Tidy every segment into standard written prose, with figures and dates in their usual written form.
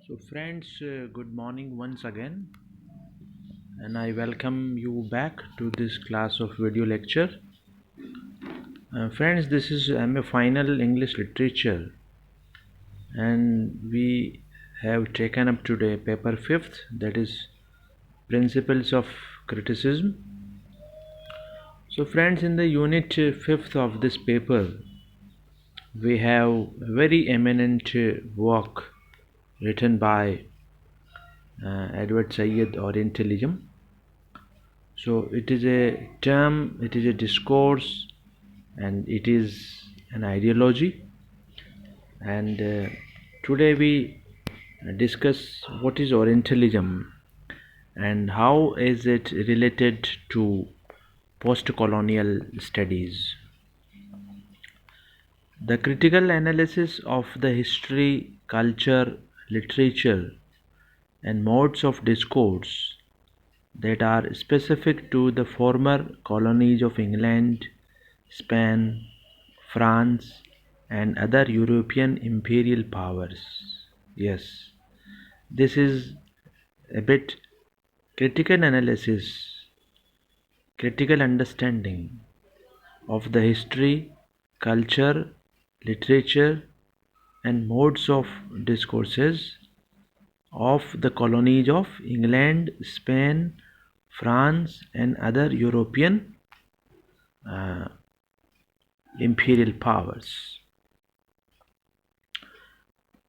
So, friends, good morning once again, and I welcome you back to this class of video lecture. Friends, this is MA Final English Literature, and we have taken up today paper fifth, that is Principles of Criticism. So, friends, in the unit fifth of this paper, we have a very eminent work written by Edward Said, Orientalism. So it is a term, it is a discourse, and it is an ideology. And today we discuss what is Orientalism and how is it related to post-colonial studies. The critical analysis of the history, culture, literature, and modes of discourse that are specific to the former colonies of England, Spain, France, and other European imperial powers. Yes, this is a bit critical analysis, critical understanding of the history, culture, literature, and modes of discourses of the colonies of England, Spain, France, and other European uh, imperial powers.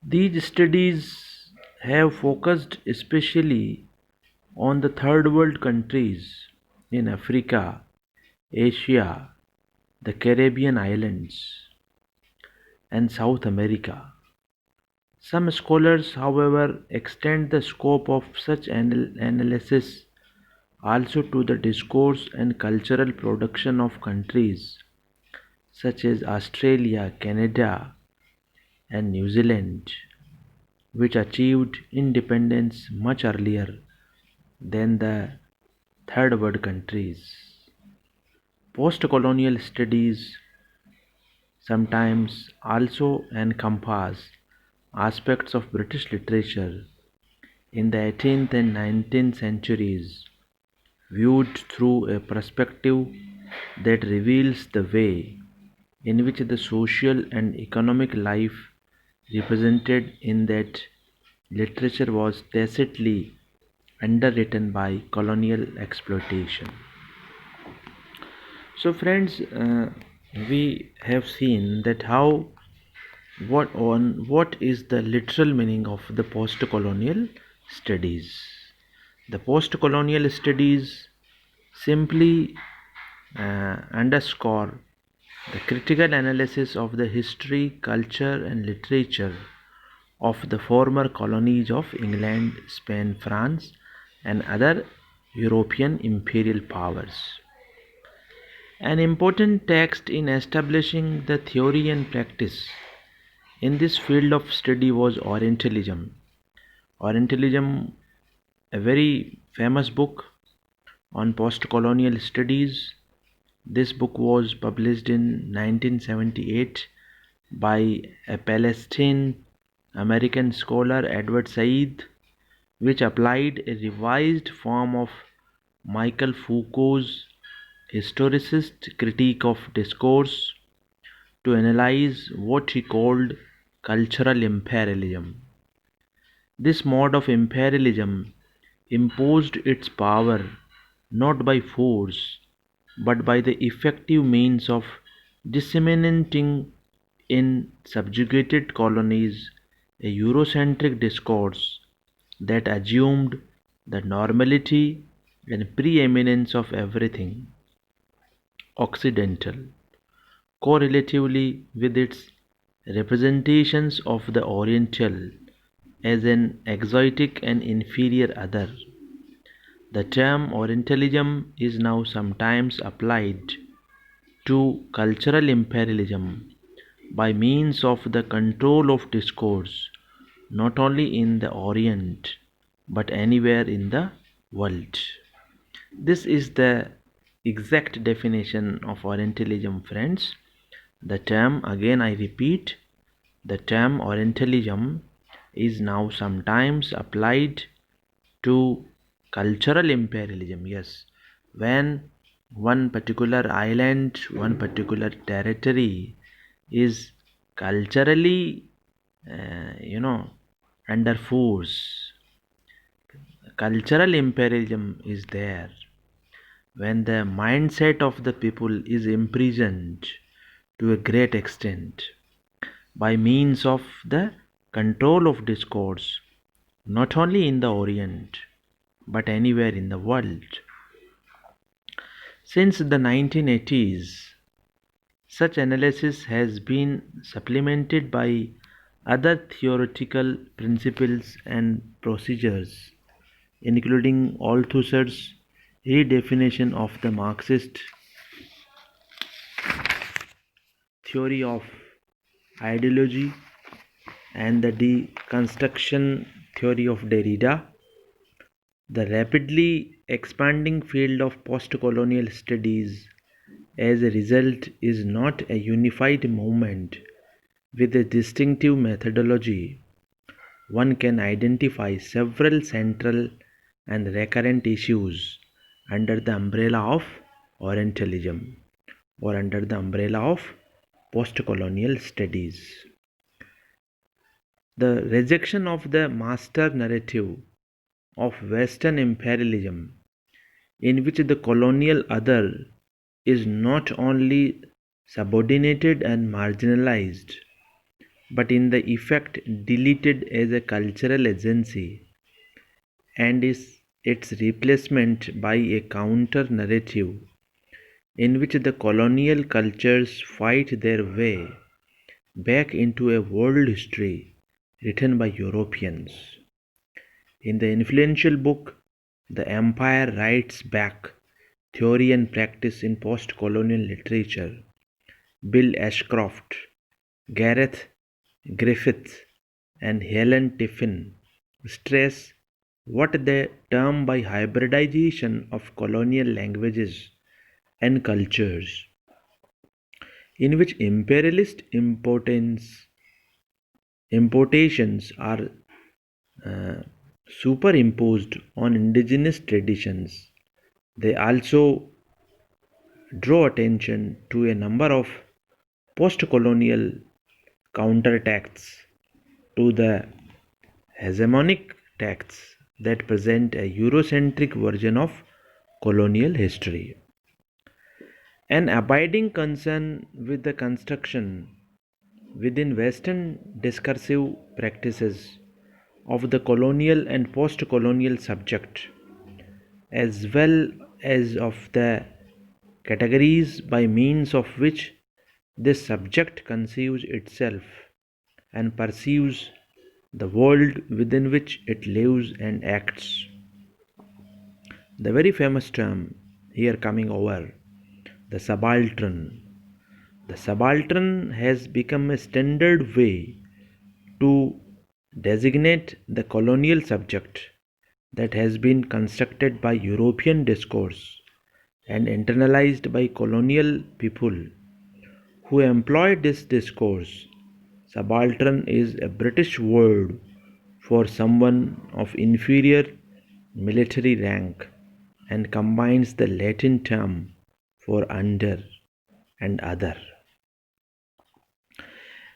These studies have focused especially on the third world countries in Africa, Asia, the Caribbean islands, and South America. Some scholars, however, extend the scope of such analysis also to the discourse and cultural production of countries such as Australia, Canada, and New Zealand, which achieved independence much earlier than the third world countries. Post-colonial studies sometimes also encompass aspects of British literature in the 18th and 19th centuries, viewed through a perspective that reveals the way in which the social and economic life represented in that literature was tacitly underwritten by colonial exploitation. So, friends, we have seen that what is the literal meaning of the post-colonial studies. The post-colonial studies simply underscore the critical analysis of the history, culture, and literature of the former colonies of England, Spain, France, and other European imperial powers. An important text in establishing the theory and practice in this field of study was Orientalism. Orientalism, a very famous book on post-colonial studies. This book was published in 1978 by a Palestinian American scholar, Edward Said, which applied a revised form of Michael Foucault's historicist critique of discourse to analyze what he called cultural imperialism. This mode of imperialism imposed its power not by force but by the effective means of disseminating in subjugated colonies a Eurocentric discourse that assumed the normality and preeminence of everything Occidental, correlatively with its representations of the Oriental as an exotic and inferior other. The term Orientalism is now sometimes applied to cultural imperialism by means of the control of discourse not only in the Orient but anywhere in the world. This is the exact definition of Orientalism, friends. The term, again I repeat, the term Orientalism is now sometimes applied to cultural imperialism. Yes, when one particular island, one particular territory is culturally, under force, cultural imperialism is there. When the mindset of the people is imprisoned to a great extent by means of the control of discourse, not only in the Orient but anywhere in the world. Since the 1980s, such analysis has been supplemented by other theoretical principles and procedures, including Althusser's redefinition of the Marxist theory of ideology and the deconstruction theory of Derrida. The rapidly expanding field of post-colonial studies as a result is not a unified movement with a distinctive methodology. One can identify several central and recurrent issues under the umbrella of Orientalism or under the umbrella of post-colonial studies. The rejection of the master narrative of Western imperialism, in which the colonial other is not only subordinated and marginalized, but in the effect deleted as a cultural agency, and is its replacement by a counter narrative in which the colonial cultures fight their way back into a world history written by Europeans. In the influential book The Empire Writes Back: Theory and Practice in Post-Colonial Literature, Bill Ashcroft, Gareth Griffith, and Helen Tiffin stress what they term by hybridization of colonial languages and cultures, in which imperialist importations are uh, superimposed on indigenous traditions. They also draw attention to a number of post-colonial counterattacks to the hegemonic texts that present a Eurocentric version of colonial history. An abiding concern with the construction within Western discursive practices of the colonial and post colonial subject, as well as of the categories by means of which this subject conceives itself and perceives the world within which it lives and acts. The very famous term here coming over, the subaltern. The subaltern has become a standard way to designate the colonial subject that has been constructed by European discourse and internalized by colonial people who employed this discourse. Subaltern is a British word for someone of inferior military rank and combines the Latin term for under and other.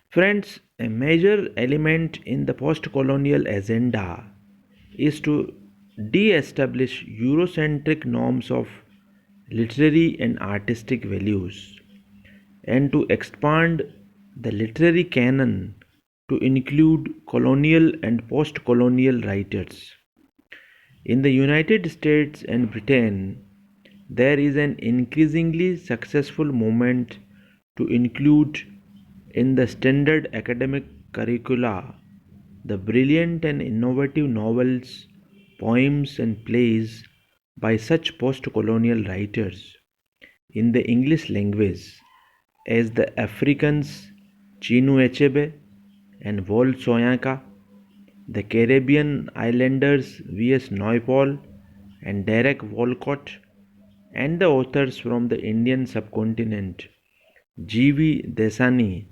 Friends, a major element in the post colonial agenda is to de establish Eurocentric norms of literary and artistic values and to expand the literary canon to include colonial and post colonial writers. In the United States and Britain, there is an increasingly successful movement to include in the standard academic curricula the brilliant and innovative novels, poems, and plays by such post colonial writers in the English language as the Africans Chinua Achebe and Wole Soyinka, the Caribbean islanders V.S. Naipaul and Derek Walcott, and the authors from the Indian subcontinent G.V. Desani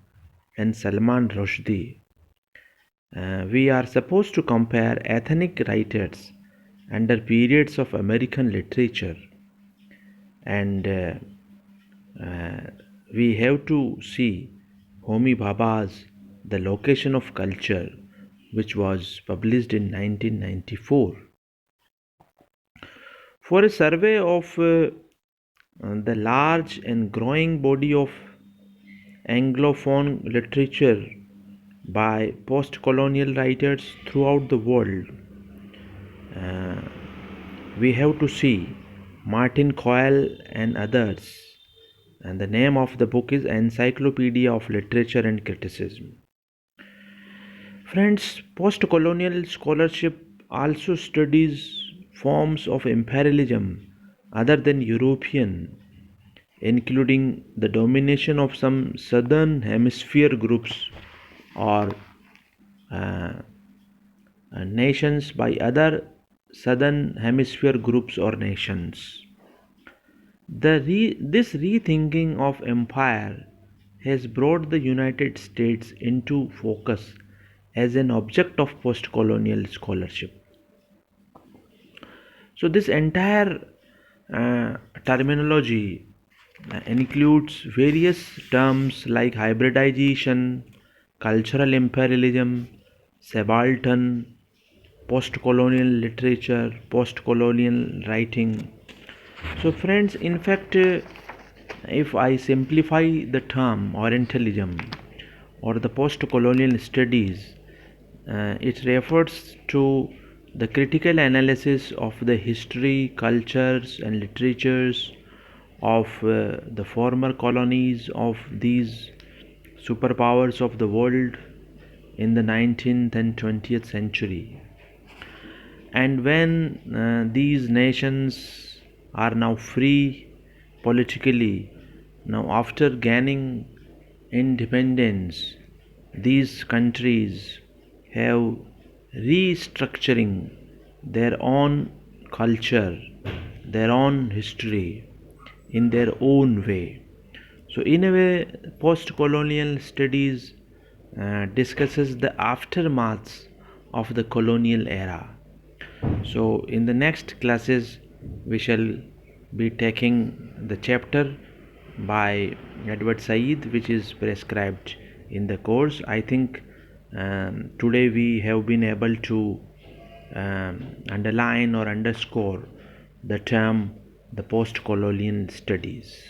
and Salman Rushdie. We are supposed to compare ethnic writers under periods of American literature, and uh, we have to see Homi Bhabha's The Location of Culture, which was published in 1994. For a survey of the large and growing body of Anglophone literature by post colonial writers throughout the world, uh, we have to see Martin Coyle and others. And the name of the book is Encyclopedia of Literature and Criticism. Friends, post colonial scholarship also studies forms of imperialism other than European, including the domination of some southern hemisphere groups or uh, nations by other southern hemisphere groups or nations. This rethinking of empire has brought the United States into focus as an object of post colonial scholarship. So, this entire terminology includes various terms like hybridization, cultural imperialism, subaltern, post colonial literature, post colonial writing. So, friends, in fact, if I simplify the term Orientalism or the post colonial studies, it refers to the critical analysis of the history, cultures, and literatures of the former colonies of these superpowers of the world in the 19th and 20th century. And when these nations are now free politically, now after gaining independence, these countries have restructuring their own culture, their own history in their own way. So in a way, post colonial studies discusses the aftermaths of the colonial era. So, in the next classes, we shall be taking the chapter by Edward Said, which is prescribed in the course. I think today we have been able to underline or underscore the term the post colonial studies.